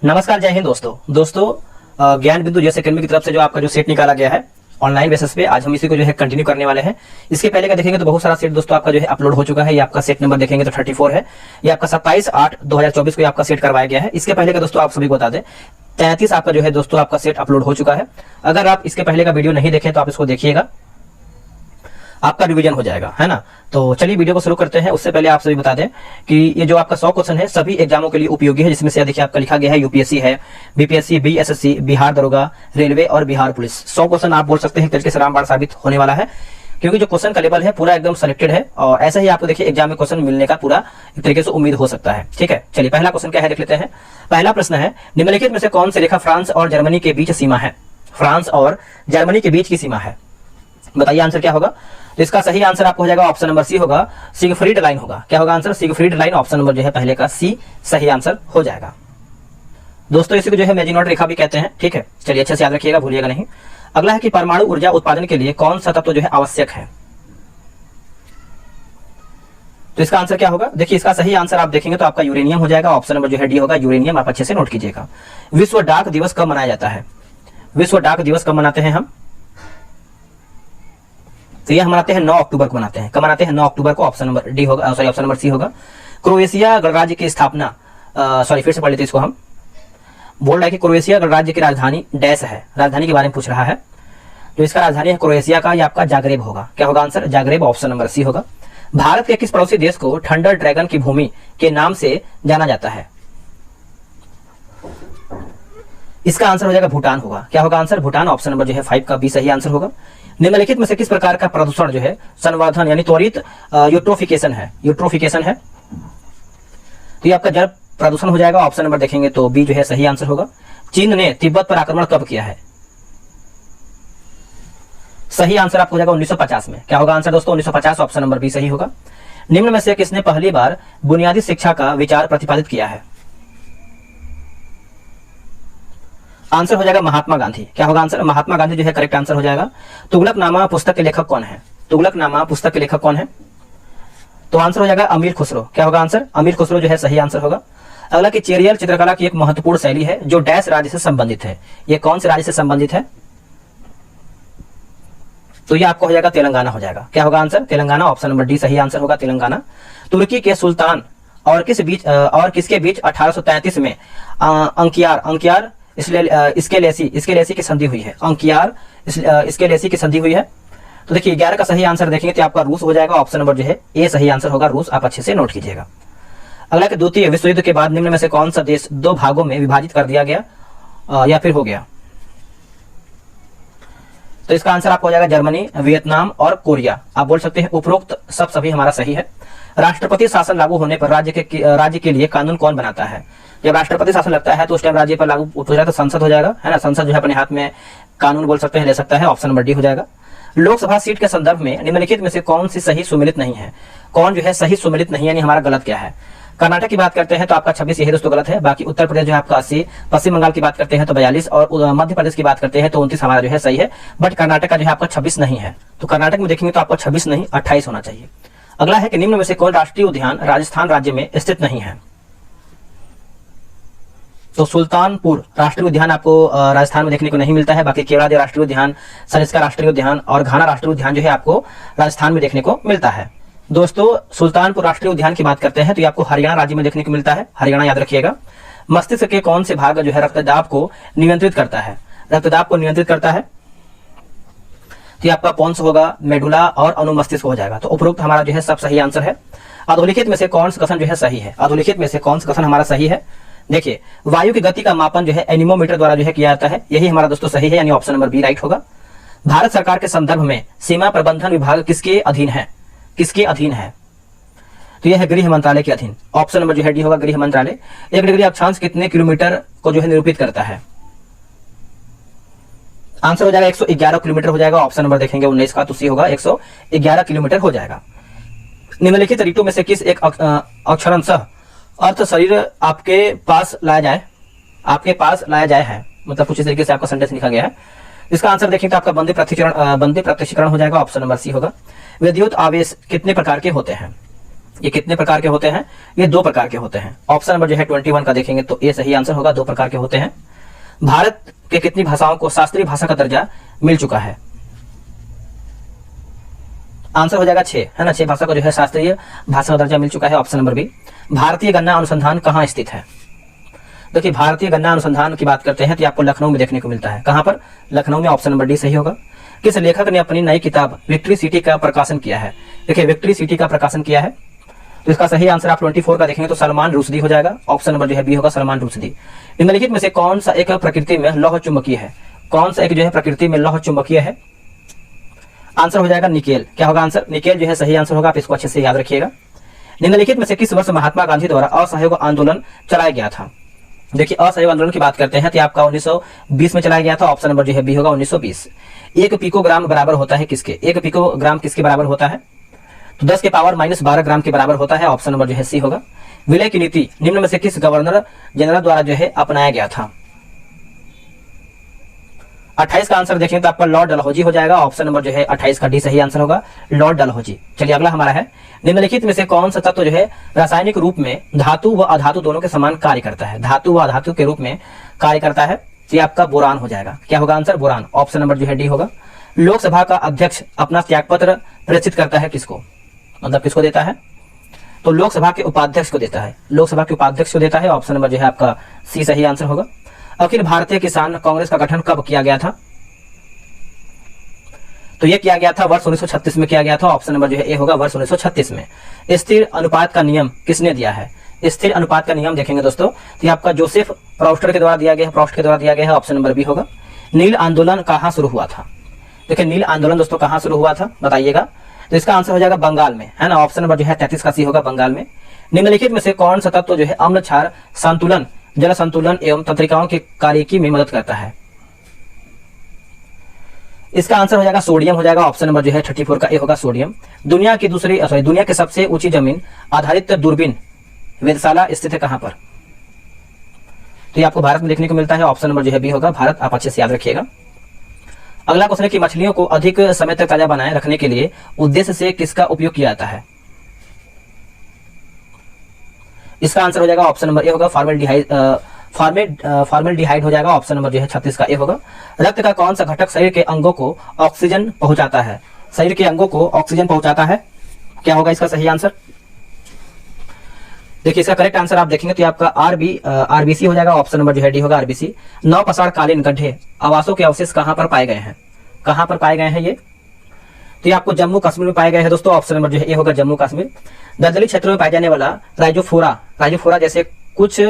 नमस्कार, जय हिंद दोस्तों ज्ञान बिंदु जैसे अकेडमी की तरफ से जो आपका जो सेट निकाला गया है ऑनलाइन बेसिस पे, आज हम इसी को जो है कंटिन्यू करने वाले हैं। इसके पहले का देखेंगे तो बहुत सारा सेट दोस्तों आपका जो है अपलोड हो चुका है। ये आपका सेट नंबर देखेंगे तो 34 है। ये आपका 27/8/2024 को आपका सेट करवाया गया है। इसके पहले का दोस्तों आप सभी को बता दें 33 आपका जो है दोस्तों आपका सेट अपलोड हो चुका है। अगर आप इसके पहले का वीडियो नहीं देखें तो आप इसको देखिएगा, आपका रिवीजन हो जाएगा, है ना। तो चलिए वीडियो को शुरू करते हैं। उससे पहले आप सभी बता दें कि ये जो आपका 100 क्वेश्चन है सभी एग्जामों के लिए उपयोगी है, जिसमें से देखिए आपका लिखा गया है यूपीएससी है, बीपीएससी, बीएसएससी, बिहार दरोगा, रेलवे और बिहार पुलिस। 100 क्वेश्चन आप बोल सकते हैं तरीके से रामबाण साबित होने वाला है, क्योंकि जो क्वेश्चन का लेवल है पूरा एकदम सेलेक्टेड है और ऐसा ही आपको देखिए एग्जाम में क्वेश्चन मिलने का पूरा एक तरीके से उम्मीद हो सकता है। ठीक है, चलिए पहला क्वेश्चन क्या है देख लेते हैं। पहला प्रश्न है, निम्नलिखित में से कौन सी रेखा फ्रांस और जर्मनी के बीच सीमा है? फ्रांस और जर्मनी के बीच की सीमा है, बताइए आंसर क्या होगा। तो इसका सही आंसर आपको हो जाएगा ऑप्शन नंबर सी होगा, सिगफ्रीड लाइन होगा। क्या होगा answer? Siegfried line. Option number जो है पहले का सी सही आंसर हो जाएगा दोस्तों। इसी को जो है मैजिनॉट रेखा भी कहते हैं। ठीक है, चलिए अच्छे से याद रखिएगा, भूलिएगा नहीं। अगला है कि परमाणु ऊर्जा उत्पादन के लिए कौन सा तत्व जो है आवश्यक है? तो इसका आंसर क्या होगा? देखिए इसका सही आंसर आप देखेंगे तो आपका यूरेनियम हो जाएगा। ऑप्शन नंबर जो है डी होगा, यूरेनियम। आप अच्छे से नोट कीजिएगा। विश्व डाक दिवस कब मनाया जाता है? विश्व डाक दिवस कब मनाते हैं हम? तो ये हम मनाते हैं 9 अक्टूबर को मनाते हैं। कब मनाते हैं? 9 अक्टूबर को। ऑप्शन नंबर डी होगा, सॉरी ऑप्शन नंबर सी होगा। क्रोएशिया गणराज्य की स्थापना, सॉरी फिर से पढ़ लेते इसको। हम बोल रहा है कि क्रोएशिया गणराज्य की राजधानी डैश है, राजधानी के बारे में पूछ रहा है। जो इसका राजधानी है क्रोएशिया का, ये आपका जागरेब होगा। क्या होगा answer? Zagreb. Option number C होगा। भारत के किस पड़ोसी देश को थंडर ड्रैगन की भूमि के नाम से जाना जाता है? इसका आंसर हो जाएगा भूटान होगा। क्या होगा आंसर? भूटान। ऑप्शन नंबर जो है 5 का बी सही आंसर होगा। निम्नलिखित में से किस प्रकार का प्रदूषण जो है संवर्धन यानी त्वरित यूट्रोफिकेशन है? यूट्रोफिकेशन है तो ये आपका जल प्रदूषण हो जाएगा। ऑप्शन नंबर देखेंगे तो बी जो है सही आंसर होगा। चीन ने तिब्बत पर आक्रमण कब किया है? सही आंसर आपको हो जाएगा 1950 में। क्या होगा आंसर दोस्तों? 1950। ऑप्शन नंबर बी सही होगा। निम्न में से किसने पहली बार बुनियादी शिक्षा का विचार प्रतिपादित किया है? आंसर हो जाएगा महात्मा गांधी। क्या होगा आंसर? महात्मा गांधी जो है करेक्ट आंसर हो जाएगा। तुगलकनामा पुस्तक के लेखक कौन है? तुगलकनामा पुस्तक के लेखक कौन है? तो आंसर हो जाएगा अमीर खुसरो। क्या होगा आंसर? अमीर खुसरो जो है सही आंसर होगा। अगला कि चेरियल चित्रकला की एक महत्वपूर्ण शैली है जो डैश राज्य से संबंधित है। ये कौन से राज्य से संबंधित है? तो ये आपको हो जाएगा तेलंगाना हो जाएगा। क्या होगा answer? Telangana. Option number D सही आंसर होगा, तेलंगाना। तुर्की के सुल्तान और किसके बीच 1833 में अंकियार इसकेलेसी की संधि हुई है? अंकियार इसकेलेसी की संधि हुई है। तो देखिए 11 का सही आंसर देखेंगे तो आपका रूस हो जाएगा। ऑप्शन नंबर जो है ए सही आंसर होगा, रूस। आप अच्छे से नोट कीजिएगा। अगला कि द्वितीय विश्व युद्ध के बाद निम्न में से कौन सा देश 2 भागों में विभाजित कर दिया गया या फिर हो गया? तो इसका आंसर आपको हो जाएगा जर्मनी, वियतनाम और कोरिया। आप बोल सकते हैं उपरोक्त सब सभी हमारा सही है। राष्ट्रपति शासन लागू होने पर राज्य के लिए कानून कौन बनाता है? जब राष्ट्रपति शासन लगता है तो उस टाइम राज्य पर लागू हो जाता है, संसद हो जाएगा, है ना। संसद जो है अपने हाथ में कानून बोल सकते हैं, ले सकता है। ऑप्शन नंबर डी हो जाएगा। लोकसभा सीट के संदर्भ में निम्नलिखित में से कौन सी सही सुमेलित नहीं है? कौन जो है सही सुमेलित नहीं है यानी हमारा गलत क्या है? कर्नाटक की बात करते हैं तो आपका 26 यही दोस्तों गलत है। बाकी उत्तर प्रदेश जो है आपका 80, पश्चिम बंगाल की बात करते हैं तो 42 और मध्य प्रदेश की बात करते हैं तो 29 हमारा जो है सही है। बट कर्नाटक का जो है आपका 26 नहीं है। तो कर्नाटक में देखेंगे तो आपको 26 नहीं 28 होना चाहिए। अगला है कि निम्न में से कौन राष्ट्रीय उद्यान राजस्थान राज्य में स्थित नहीं है? तो सुल्तानपुर राष्ट्रीय उद्यान आपको राजस्थान में देखने को नहीं मिलता है। बाकी केवड़ादेव राष्ट्रीय उद्यान, सरिस्का राष्ट्रीय उद्यान और घाना राष्ट्रीय उद्यान जो है आपको राजस्थान में देखने को मिलता है। दोस्तों सुल्तानपुर राष्ट्रीय उद्यान की बात करते हैं तो ये आपको हरियाणा राज्य में देखने को मिलता है, हरियाणा याद रखिएगा। मस्तिष्क के कौन से भाग जो है रक्तदाब को नियंत्रित करता है? रक्तदाब को नियंत्रित करता है तो ये आपका पोन्स होगा, मेडुला और अनुमस्तिष्क हो जाएगा। तो उपरोक्त हमारा जो है सब सही आंसर है। अधोलिखित में से कौन सा कथन जो है सही है? अधोलिखित में से कौन सा कथन हमारा सही है? देखिए वायु की गति का मापन जो है एनीमोमीटर द्वारा जो है किया जाता है, यही हमारा दोस्तों सही है, यानी ऑप्शन नंबर बी राइट होगा। भारत सरकार के संदर्भ में सीमा प्रबंधन विभाग किसके अधीन है? किसके अधीन है? तो यह है गृह मंत्रालय के अधीन। ऑप्शन नंबर जो है डी होगा, गृह मंत्रालय। 1 डिग्री अक्षांश कितने किलोमीटर को जो है निरूपित करता है? आंसर हो जाएगा 111 किलोमीटर हो जाएगा। ऑप्शन नंबर देखेंगे 19 का, तो सी होगा 111 किलोमीटर हो जाएगा। निम्नलिखित ऋतु में से किस एक अक्षरंशः अर्थ शरीर आपके पास लाया जाए है, मतलब कुछ इस तरीके से आपका सेंटेंस लिखा गया है। इसका आंसर देखें तो आपका बंदी प्रत्यक्षीकरण हो जाएगा। ऑप्शन नंबर सी होगा। विद्युत आवेश कितने प्रकार के होते हैं? ये कितने प्रकार के होते हैं? ये 2 प्रकार के होते हैं। ऑप्शन नंबर जो है 21 का देखेंगे तो ये सही आंसर होगा, 2 प्रकार के होते हैं। भारत के कितनी भाषाओं को शास्त्रीय भाषा का दर्जा मिल चुका है? आंसर हो जाएगा 6, है ना। 6 भाषा को जो है शास्त्रीय भाषा का दर्जा मिल चुका है, ऑप्शन नंबर बी। भारतीय गन्ना अनुसंधान कहाँ स्थित है? देखिए भारतीय गन्ना अनुसंधान की बात करते हैं तो आपको लखनऊ में देखने को मिलता है। कहां पर? लखनऊ में, ऑप्शन नंबर डी सही होगा। किस लेखक ने अपनी नई किताब विक्ट्री सिटी का प्रकाशन किया है? देखिए विक्ट्री सिटी का प्रकाशन किया है तो इसका सही आंसर आप 24 का देखेंगे तो सलमान रुश्दी हो जाएगा, ऑप्शन नंबर जो है बी होगा, सलमान रुश्दी। निम्नलिखित में से कौन सा एक प्रकृति में लौह चुंबकीय है? कौन सा एक जो है प्रकृति में लौह चुंबकीय है? आंसर हो जाएगा निकेल। क्या होगा आंसर? निकेल जो है सही आंसर होगा, आप इसको अच्छे से याद रखिएगा। निम्नलिखित में से किस वर्ष महात्मा गांधी द्वारा असहयोग आंदोलन चलाया गया था? देखिए असहयोग आंदोलन की बात करते हैं तो आपका 1920 में चलाया गया था, ऑप्शन नंबर जो है बी होगा, 1920। 1 पिकोग्राम बराबर होता है किसके? 1 पिकोग्राम किसके बराबर होता है? तो 10 के पावर -12 ग्राम के बराबर होता है, ऑप्शन नंबर जो है सी होगा। विलय की नीति निम्न में से किस गवर्नर जनरल द्वारा जो है अपनाया गया था? 28 का आंसर देखें तो आपका लॉर्ड डलहौजी हो जाएगा, ऑप्शन नंबर जो है 28 का डी सही आंसर होगा, लॉर्ड डलहौजी। चलिए अगला हमारा है, निम्नलिखित में से कौन सा तत्व जो है रासायनिक रूप में धातु व अधातु दोनों के समान कार्य करता है? धातु व अधातु के रूप में कार्य करता है, ये आपका बोरान हो जाएगा। क्या होगा आंसर? बोरान, ऑप्शन नंबर जो है डी होगा। लोकसभा का अध्यक्ष अपना त्यागपत्र प्रेषित करता है किसको? मतलब किसको देता है? तो लोकसभा के उपाध्यक्ष को देता है, लोकसभा के उपाध्यक्ष को देता है, ऑप्शन नंबर जो है आपका सी सही आंसर होगा। अखिल भारतीय किसान कांग्रेस का गठन कब किया गया था? तो यह किया गया था वर्ष 1936 में किया गया था, ऑप्शन नंबर जो है ए होगा, वर्ष 1936 में। स्थिर अनुपात का नियम किसने दिया है? स्थिर अनुपात का नियम देखेंगे दोस्तों तो ये आपका जोसेफ प्रॉस्टर के द्वारा दिया गया है, प्रॉस्ट के द्वारा दिया गया है, ऑप्शन नंबर बी होगा। नील आंदोलन कहां शुरू हुआ था? देखिए नील आंदोलन दोस्तों कहां शुरू हुआ था बताइएगा? तो इसका आंसर हो जाएगा बंगाल में, है ना, ऑप्शन नंबर जो है 33 का सी होगा, बंगाल में। निम्नलिखित में से कौन सा तत्व जो है अम्ल क्षार संतुलन, जल संतुलन एवं तंत्रिकाओं की कार्यकी में मदद करता है? इसका आंसर हो जाएगा सोडियम हो जाएगा, ऑप्शन नंबर जो है 34 का ए होगा, सोडियम। दुनिया की सबसे ऊंची जमीन आधारित दूरबीन वेधशाला स्थित है कहां पर? तो ये आपको भारत में देखने को मिलता है, ऑप्शन नंबर जो है बी होगा, भारत। आप अच्छे से याद रखिएगा। अगला क्वेश्चन है कि मछलियों को अधिक समय तक ताजा बनाए रखने के लिए उद्देश्य से किसका उपयोग किया जाता है? इसका आंसर हो जाएगा ऑप्शन नंबर ए होगा, फॉर्मेल्डिहाइड हो जाएगा, ऑप्शन नंबर जो है 36 का ए होगा। रक्त का कौन सा घटक शरीर के अंगों को ऑक्सीजन पहुंचाता है? शरीर के अंगों को ऑक्सीजन पहुंचाता है, क्या होगा इसका सही आंसर? देखिए इसका करेक्ट आंसर आप देखेंगे तो आपका आरबीसी हो जाएगा, ऑप्शन नंबर जो है डी होगा, आरबीसी। नवपसार कालीन गड्ढे आवासों के अवशेष कहां पर पाए गए हैं? कहां पर पाए गए हैं ये? तो ये आपको जम्मू कश्मीर में पाए गए हैं दोस्तों, ऑप्शन नंबर जो है ए होगा, जम्मू कश्मीर। दलदली क्षेत्रों में पाए जाने वाला राइजोफोरा जैसे कुछ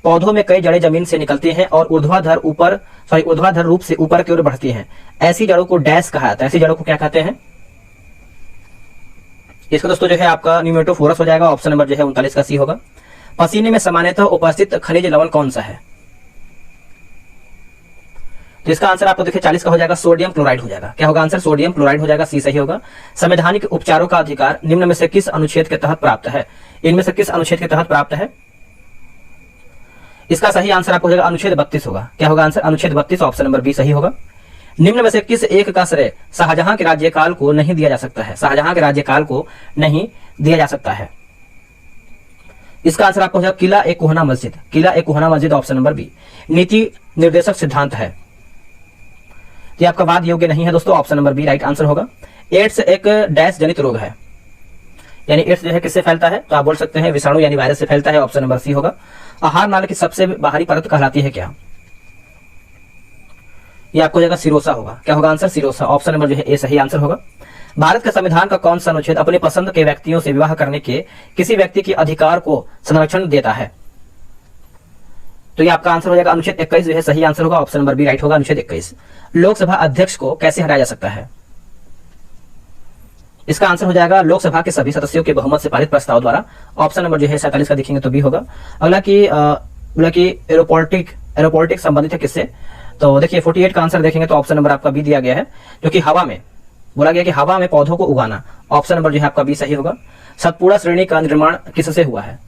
पौधों में कई जड़ें जमीन से निकलती हैं और ऊर्ध्वाधर रूप से ऊपर की ओर बढ़ती हैं। ऐसी जड़ों को डैश कहा जाता है, ऐसी जड़ों को क्या कहते हैं? इसका दोस्तों जो है आपका न्यूमेटोफोरस हो जाएगा, ऑप्शन नंबर जो है 39 का सी होगा। पसीने में सामान्यतः उपस्थित खनिज लवण कौन सा है? तो इसका आंसर आपको देखिए 40 का हो जाएगा, सोडियम क्लोराइड हो जाएगा। क्या होगा आंसर? सोडियम क्लोराइड हो जाएगा, सी सही होगा। संवैधानिक उपचारों का अधिकार निम्न में से किस अनुच्छेद के तहत प्राप्त है? इनमें से किस अनुच्छेद के तहत प्राप्त है? इसका सही आंसर आपको हो जाएगा अनुच्छेद 32 होगा। क्या होगा आंसर? अनुच्छेद 32, ऑप्शन नंबर बी सही होगा। निम्न में से किस एक का श्रेय शाहजहां के राज्यकाल को नहीं दिया जा सकता है? शाहजहां के राज्यकाल को नहीं दिया जा सकता है। इसका आंसर आपको हो जाएगा किला ए कोहना मस्जिद, किला ए कोहना मस्जिद, ऑप्शन नंबर बी। नीति निर्देशक सिद्धांत है, ये आपका वाद योग्य नहीं है दोस्तों, option number B right answer होगा। एड्स एक डैश जनित रोग है, यानी एड्स जो है किससे फैलता है? तो आप बोल सकते हैं विषाणु यानी वायरस से फैलता है, ऑप्शन नंबर सी होगा। आहार नाल की सबसे बाहरी परत कहलाती है क्या? ये आपको जगह सिरोसा होगा। क्या होगा आंसर? सिरोसा, ऑप्शन नंबर जो है ए सही आंसर होगा। भारत के संविधान का कौन सा अनुच्छेद अपने पसंद के व्यक्तियों से विवाह करने के किसी व्यक्ति के अधिकार को संरक्षण देता है? तो ये आपका आंसर हो जाएगा अनुच्छेद 21 जो है सही आंसर होगा, ऑप्शन नंबर बी राइट होगा, अनुच्छेद 21। लोकसभा अध्यक्ष को कैसे हटाया जा सकता है? इसका आंसर हो जाएगा लोकसभा के सभी सदस्यों के बहुमत से पारित प्रस्ताव द्वारा, ऑप्शन नंबर जो है 47 का देखेंगे तो बी होगा। अगला की एरोपोर्टिक संबंधित है किससे? तो देखिए 48 का आंसर देखेंगे तो ऑप्शन नंबर आपका बी दिया गया है, जो कि हवा में बोला गया कि हवा में पौधों को उगाना, ऑप्शन नंबर जो है आपका बी सही होगा। सतपुड़ा श्रेणी का निर्माण किससे हुआ है?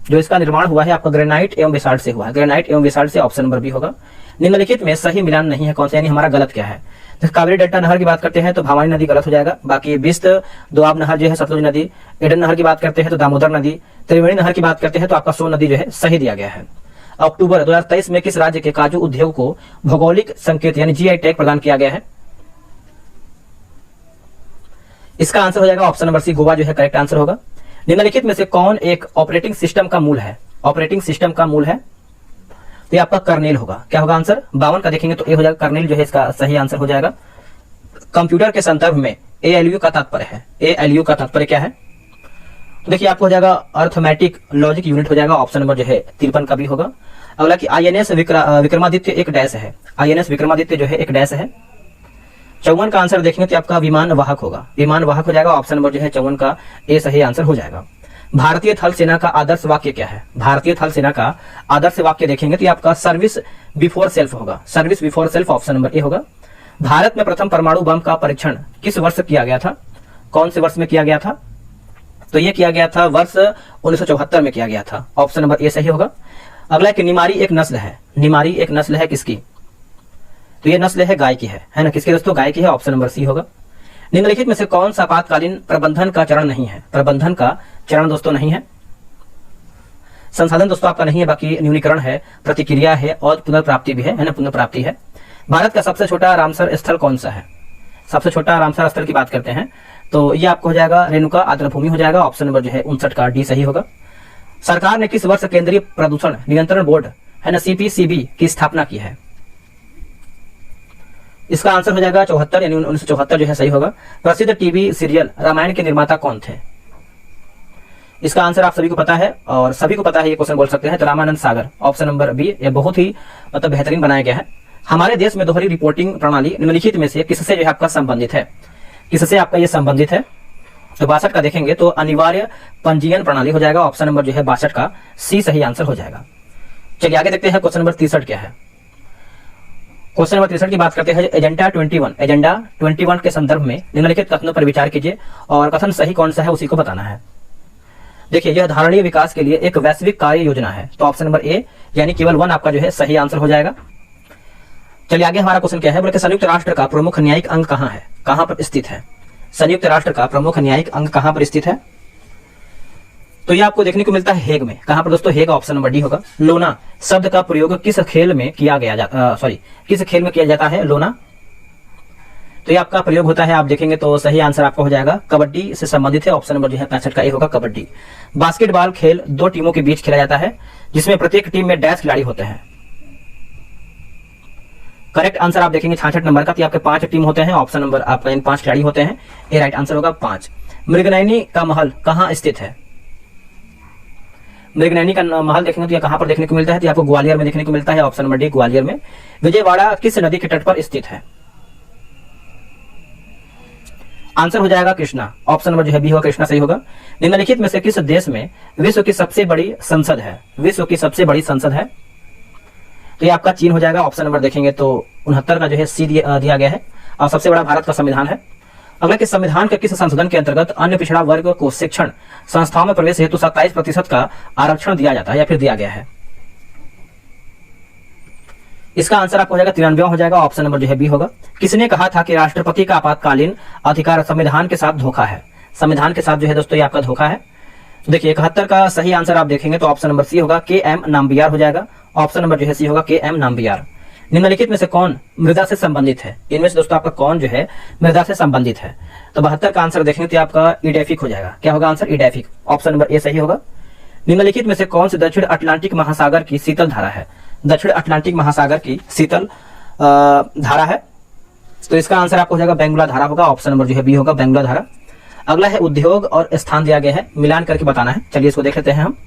जो इसका निर्माण हुआ है आपका ग्रेनाइट एवं बेसाल्ट से हुआ है, ग्रेनाइट एवं बेसाल्ट से, ऑप्शन नंबर बी होगा। निम्नलिखित में सही मिलान नहीं है कौन सा, यानी हमारा गलत क्या है। जैसे कावेरी डेल्टा नहर की बात करते हैं तो भवानी नदी गलत हो जाएगा। बाकी बिस्त दोआब नहर जो है सतलुज नदी, एडन नहर की बात करते हैं तो दामोदर नदी, त्रिवेणी नहर की बात करते हैं तो आपका सोन नदी जो है सही दिया गया है। अक्टूबर 2023 में किस राज्य के काजू उद्योग को भौगोलिक संकेत यानी जीआई टैग प्रदान किया गया है? इसका आंसर हो जाएगा ऑप्शन नंबर सी, गोवा जो है करेक्ट आंसर होगा। निम्नलिखित में से कौन एक ऑपरेटिंग सिस्टम का मूल है? ऑपरेटिंग सिस्टम का मूल है तो ये आपका कर्नेल होगा। क्या होगा आंसर? 52 का देखेंगे तो ए हो जाएगा, कर्नेल जो है इसका सही आंसर हो जाएगा। कंप्यूटर के संदर्भ में एएलयू का तात्पर्य है, एएलयू का तात्पर्य क्या है? तो देखिए आपको हो जाएगा अर्थमेटिक लॉजिक यूनिट हो जाएगा, ऑप्शन नंबर जो है 53 का भी होगा। अगला कि आईएनएस विक्रमादित्य एक डैश है, आईएनएस विक्रमादित्य जो है एक डैश है। 54 का आंसर देखेंगे तो आपका विमान वाहक होगा, विमान वाहक हो जाएगा, ऑप्शन नंबर जो है 54 का ए सही आंसर हो जाएगा। भारतीय थल सेना का आदर्श वाक्य क्या है? भारतीय थल सेना का आदर्श वाक्य देखेंगे तो आपका सर्विस बिफोर सेल्फ होगा, service before self, option number A होगा। भारत में प्रथम परमाणु बम का परीक्षण किस वर्ष किया गया था? कौन से वर्ष में किया गया था? तो ये किया गया था वर्ष 1974 में किया गया था, ऑप्शन नंबर ए सही होगा। अगला कि निमारी एक नस्ल है, निमारी एक नस्ल है किसकी? तो ये नस्ल है गाय की है ना, किसकी दोस्तों? गाय की है, ऑप्शन नंबर सी होगा। निम्नलिखित में से कौन सा आपातकालीन प्रबंधन का चरण नहीं है? प्रबंधन का चरण दोस्तों नहीं है। संसाधन दोस्तों आपका नहीं है, बाकी न्यूनीकरण है, प्रतिक्रिया है और पुनर्प्राप्ति भी है ना, पुनर्प्राप्ति है। भारत का सबसे छोटा रामसर स्थल कौन सा है? सबसे छोटा रामसर स्थल की बात करते हैं तो ये आपको हो जाएगा रेणुका आर्द्रभूमि हो जाएगा, ऑप्शन नंबर जो है 59 का डी सही होगा। सरकार ने किस वर्ष केंद्रीय प्रदूषण नियंत्रण बोर्ड है ना, सीपीसीबी की स्थापना की है? इसका आंसर हो जाएगा 74 यानी 1974 जो है सही होगा। प्रसिद्ध टीवी सीरियल रामायण के निर्माता कौन थे? इसका आंसर आप सभी को पता है और सभी को पता है, ये क्वेश्चन बोल सकते हैं तो Ramanand Sagar, option number B, ये बहुत ही मतलब बेहतरीन बनाया गया है। हमारे देश में दोहरी रिपोर्टिंग प्रणाली निम्नलिखित में से किससे जो है आपका संबंधित है? किससे आपका ये संबंधित है? तो 62 का देखेंगे तो अनिवार्य पंजीयन प्रणाली हो जाएगा, ऑप्शन नंबर जो है 62 का सी सही आंसर हो जाएगा। चलिए आगे देखते हैं क्वेश्चन नंबर 63 क्या है। क्वेश्चन नंबर 63 की बात करते हैं एजेंडा 21, एजेंडा 21 के संदर्भ में निम्नलिखित कथनों पर विचार कीजिए और कथन सही कौन सा है उसी को बताना है। देखिए यह धारणीय विकास के लिए एक वैश्विक कार्य योजना है, तो ऑप्शन नंबर ए यानी केवल 1 आपका जो है सही आंसर हो जाएगा। चलिए आगे हमारा क्वेश्चन क्या है, बोले संयुक्त राष्ट्र का प्रमुख न्यायिक अंग कहाँ है, कहाँ पर स्थित है? संयुक्त राष्ट्र का प्रमुख न्यायिक अंग कहाँ पर स्थित है? तो ये आपको देखने को मिलता है हेग में। कहाँ पर दोस्तों? हेग, ऑप्शन नंबर डी होगा। लोना शब्द का प्रयोग किस खेल में किया गया किस खेल में किया जाता है लोना? तो ये आपका प्रयोग होता है, आप देखेंगे तो सही आंसर आपका हो जाएगा कबड्डी से संबंधित है, ऑप्शन नंबर जो है 65 का ए होगा कबड्डी। बास्केटबॉल खेल 2 टीमों के बीच खेला जाता है जिसमें प्रत्येक टीम में डैश खिलाड़ी होते हैं। करेक्ट आंसर आप देखेंगे 66 नंबर का, तो आपके 5 टीम होते हैं, ऑप्शन नंबर आपका इन 5 खिलाड़ी होते हैं, ये राइट आंसर होगा 5। मृगनयनी का महल कहाँ स्थित है? मृगनयनी का महल देखेंगे तो ये कहां पर देखने को मिलता है? तो आपको ग्वालियर में देखने को मिलता है, ऑप्शन नंबर डी ग्वालियर में। विजयवाड़ा किस नदी के तट पर स्थित है? आंसर हो जाएगा कृष्णा, ऑप्शन नंबर जो है बी होगा, कृष्णा सही होगा। निम्नलिखित में से किस देश में विश्व की सबसे बड़ी संसद है? विश्व की सबसे बड़ी संसद है तो ये आपका चीन हो जाएगा, ऑप्शन नंबर देखेंगे तो 69 का जो है सी दिया गया है और सबसे बड़ा भारत का संविधान है। अगला कि संविधान के किस संशोधन के अंतर्गत अन्य पिछड़ा वर्ग को शिक्षण संस्थाओं में प्रवेश हेतु 27% का आरक्षण दिया जाता है या फिर दिया गया है? इसका आंसर आपको हो जाएगा 93 हो जाएगा, ऑप्शन नंबर जो है बी होगा। किसने कहा था कि राष्ट्रपति का आपातकालीन अधिकार संविधान के साथ धोखा है? संविधान के साथ जो है दोस्तों ये आपका धोखा है। देखिए 71 का सही आंसर आप देखेंगे तो ऑप्शन नंबर सी होगा, के एम नाम्बियार हो जाएगा, ऑप्शन नंबर जो है सी होगा के एम नाम्बियार। निम्नलिखित में से कौन मृदा से संबंधित है? इनमें से दोस्तों आपका कौन जो है मृदा से संबंधित है? तो 72 का आंसर देखेंगे तो आपका इडेफिक हो जाएगा। क्या होगा answer? Edaphic, option number A सही होगा। निम्नलिखित में से कौन सी दक्षिण अटलांटिक महासागर की शीतल धारा है? दक्षिण अटलांटिक महासागर की शीतल धारा है तो इसका आंसर आपको हो जाएगा बेंगुला धारा होगा, ऑप्शन नंबर जो है बी होगा, बेंगुला धारा। अगला है उद्योग और स्थान दिया गया है, मिलान करके बताना है। चलिए इसको देख लेते हैं हम।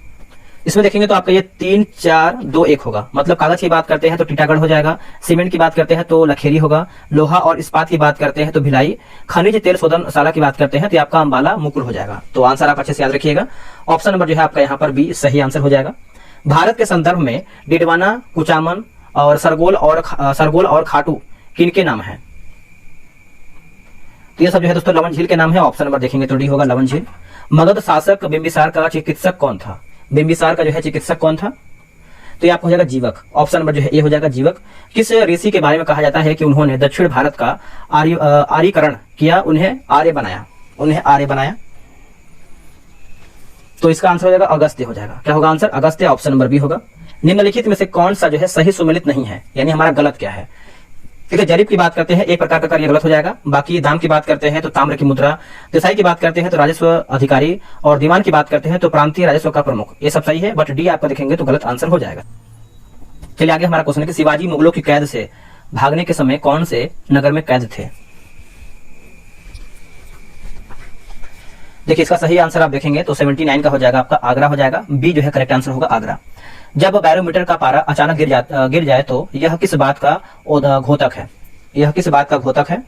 इसमें देखेंगे तो आपका ये 3, 4, 2, 1 होगा। मतलब कागज की बात करते हैं तो टीटागढ़ हो जाएगा, सीमेंट की बात करते हैं तो लखेरी होगा, लोहा और इस्पात की बात करते हैं तो भिलाई, खनिज तेल शोधनशाला की बात करते हैं तो आपका अंबाला मुकुल हो जाएगा। तो आंसर आप अच्छे से याद रखिएगा, ऑप्शन नंबर जो है आपका यहाँ पर बी सही आंसर हो जाएगा। भारत के संदर्भ में डिडवाना, कुचामन और सरगोल और खाटू किनके नाम है? तो ये सब जो है दोस्तों लवन झील के नाम है, ऑप्शन नंबर देखेंगे तो डी होगा लवन झील। मगध शासक बिंबिसार का चिकित्सक कौन था? बिंबिसार का जो है चिकित्सक कौन था? तो ये आपको हो जाएगा जीवक। ऑप्शन नंबर जो है ए हो जाएगा जीवक। किस ऋषि के बारे में कहा जाता है कि उन्होंने दक्षिण भारत का आर्यीकरण किया, उन्हें आर्य बनाया, उन्हें आर्य बनाया? तो इसका आंसर हो जाएगा अगस्त्य हो जाएगा। क्या होगा answer? Agastya. Option number B होगा। निम्नलिखित में से कौन सा जो है सही सुमेलित नहीं है, यानी हमारा गलत क्या है? ठीक है, जरीब की बात करते हैं एक प्रकार का कार्य गलत हो जाएगा। बाकी दाम की बात करते हैं तो ताम्र की मुद्रा, देसाई की बात करते हैं तो राजस्व अधिकारी, और दीवान की बात करते हैं तो प्रांतीय राजस्व का प्रमुख, ये सब सही है, बट डी आपका देखेंगे तो गलत आंसर हो जाएगा। चलिए आगे हमारा क्वेश्चन है कि शिवाजी मुगलों की कैद से भागने के समय कौन से नगर में कैद थे? देखिए इसका सही आंसर आप देखेंगे तो 79 का हो जाएगा आपका आगरा हो जाएगा। बी जो है करेक्ट आंसर होगा आगरा। जब बैरोमीटर का पारा अचानक गिर जाए तो यह किस बात का घोतक है? यह किस बात का घोतक है?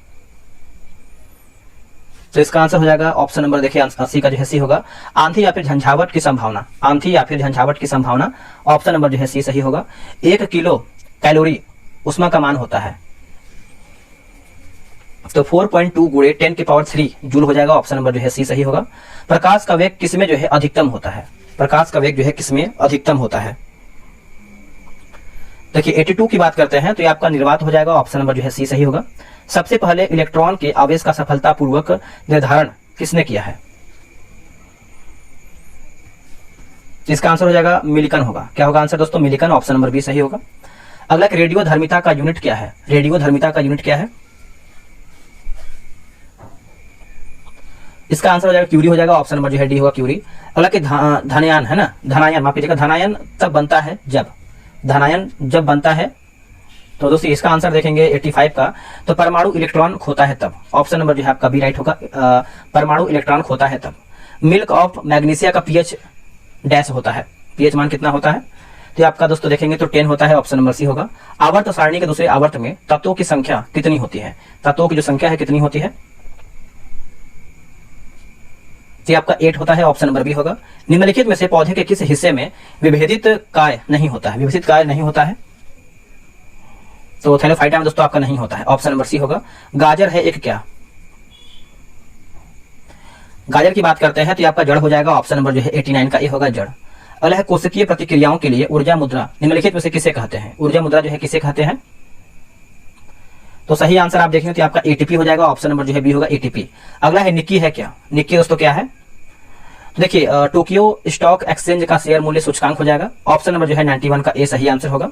तो इसका आंसर हो जाएगा ऑप्शन नंबर देखिए 80 का जो है सी होगा, आंधी या फिर झंझावट की संभावना। आंधी या फिर झंझावट की संभावना, ऑप्शन नंबर जो है सी सही होगा। 1 किलो कैलोरी उष्मा का मान होता है, तो 4.2 गुणे 10 की पावर 3 जूल हो जाएगा। ऑप्शन नंबर जो है सी सही होगा। प्रकाश का वेग किसमें जो है अधिकतम होता है? प्रकाश का वेग जो है किसमें अधिकतम होता है? देखिए 82 की बात करते हैं तो ये आपका निर्वात हो जाएगा। ऑप्शन नंबर जो है सी सही होगा। सबसे पहले इलेक्ट्रॉन के आवेश का सफलतापूर्वक निर्धारण किसने किया है? इसका आंसर हो जाएगा मिलिकन होगा। क्या होगा आंसर दोस्तों? मिलिकन। ऑप्शन नंबर बी सही होगा। अगला रेडियो धर्मिता का यूनिट क्या है? रेडियो धर्मिता का यूनिट क्या है? इसका आंसर हो जाएगा क्यूरी हो जाएगा। ऑप्शन नंबर जो है डी होगा क्यूरी। अगला कि धनायन है ना, धनायन माफ कीजिएगा, धनायन तब बनता है जब, धनायन जब बनता है तो दोस्तों इसका आंसर देखेंगे 85 का, तो परमाणु इलेक्ट्रॉन खोता है तब। ऑप्शन नंबर जो है आपका बी राइट होगा, परमाणु इलेक्ट्रॉन खोता है तब। मिल्क ऑफ मैग्नीशिया का पीएच डैश होता है, पीएच मान कितना होता है? तो आपका दोस्तों देखेंगे तो 10 होता है। ऑप्शन नंबर सी होगा। आवर्त सारणी के दूसरे आवर्त में तत्वों की संख्या कितनी होती है? तत्वों की जो संख्या है कितनी होती है? तो आपका 8 होता है। ऑप्शन नंबर बी होगा। निम्नलिखित में से पौधे के किस हिस्से में विभेदित काय नहीं होता है? विभेदित काय नहीं होता है तो थैलोफाइटा में दोस्तों आपका नहीं होता है। ऑप्शन नंबर सी होगा। गाजर है एक क्या? गाजर की बात करते हैं तो आपका जड़ हो जाएगा। ऑप्शन नंबर जो है 89 का ए होगा जड़। अगला है कोशिकीय प्रतिक्रियाओं के लिए ऊर्जा मुद्रा निम्नलिखित में से किसे कहते हैं? ऊर्जा मुद्रा जो है किसे कहते हैं? तो सही आंसर आप देखेंगे तो आपका एटीपी हो जाएगा। ऑप्शन नंबर जो है बी होगा एटीपी। अगला है निक्की है क्या? निक्की दोस्तों क्या है? तो देखिए टोक्यो स्टॉक एक्सचेंज का शेयर मूल्य सूचकांक हो जाएगा। ऑप्शन नंबर जो है 91 का ए सही आंसर होगा।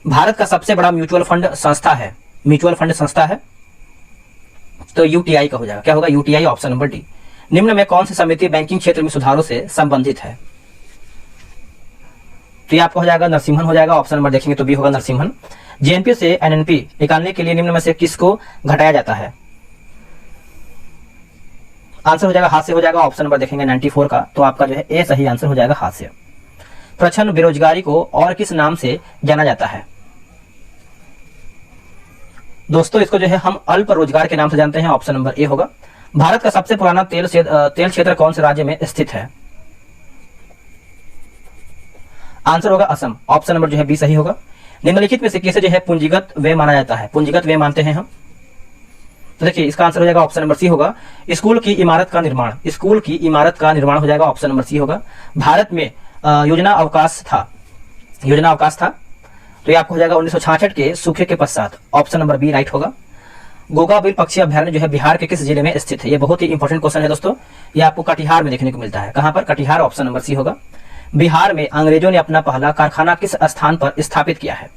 भारत का सबसे बड़ा म्यूचुअल फंड संस्था है, म्यूचुअल फंड संस्था है तो यूटीआई का हो जाएगा। क्या होगा? यूटीआई। Option number D. निम्न में कौन सी समिति बैंकिंग क्षेत्र में सुधारों से संबंधित है? तो ये आपका हो जाएगा नरसिम्हन हो जाएगा। ऑप्शन नंबर देखेंगे तो बी होगा नरसिम्हन। जेएनपी से एनएनपी निकालने के लिए निम्न में से किसको घटाया जाता है? आंसर हो जाएगा हाथ से हो जाएगा। ऑप्शन नंबर देखेंगे 94 का, तो आपका जो है ए सही आंसर हो जाएगा हाथ से। प्रच्छन्न बेरोजगारी को और किस नाम से जाना जाता है? दोस्तों इसको जो है हम अल्प रोजगार के नाम से जानते हैं। ऑप्शन नंबर ए होगा। भारत का सबसे पुराना तेल क्षेत्र कौन से राज्य में स्थित है? आंसर होगा असम। ऑप्शन नंबर जो है बी सही होगा। निम्नलिखित में से किसे जो है पूंजीगत व्यय माना जाता है? पूंजीगत व्यय मानते हैं हम, तो देखिए इसका आंसर हो जाएगा ऑप्शन नंबर सी होगा। स्कूल की इमारत का निर्माण, स्कूल की इमारत का निर्माण हो जाएगा। ऑप्शन नंबर सी होगा। भारत में योजना अवकाश था, योजना अवकाश था तो ये आपको हो जाएगा 1966 के सूखे के पश्चात। ऑप्शन नंबर बी राइट होगा। गोगाबिल पक्षी अभ्यारण्य जो है बिहार के किस जिले में स्थित है? ये बहुत ही इंपॉर्टेंट क्वेश्चन है दोस्तों। ये आपको कटिहार में देखने को मिलता है। कहां पर? कटिहार। ऑप्शन नंबर सी होगा। बिहार में अंग्रेजों ने अपना पहला कारखाना किस स्थान पर स्थापित किया है?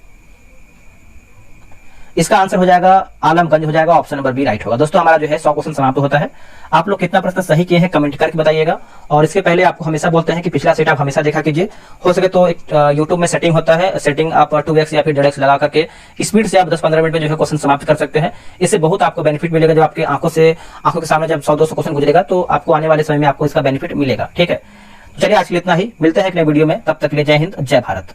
इसका आंसर हो जाएगा आलमगंज हो जाएगा। ऑप्शन नंबर बी राइट होगा। दोस्तों हमारा जो है 100 क्वेश्चन समाप्त होता है। आप लोग कितना प्रश्न सही किए हैं कमेंट करके बताइएगा। और इसके पहले आपको हमेशा बोलते हैं कि पिछला सेट आप हमेशा देखा कीजिए। हो सके तो एक यूट्यूब में सेटिंग होता है, सेटिंग आप 2x या फिर 1.5x लगा करके स्पीड से आप 10-15 मिनट में जो है क्वेश्चन समाप्त कर सकते हैं। इससे बहुत आपको बेनिफिट मिलेगा। जब आपके आंखों के सामने जब 100-200 क्वेश्चन गुजरेगा तो आपको आने वाले समय में आपको इसका बेनिफिट मिलेगा। ठीक है, चलिए आज के लिए इतना ही। मिलते हैं एक नए वीडियो में, तब तक के लिए जय हिंद, जय भारत।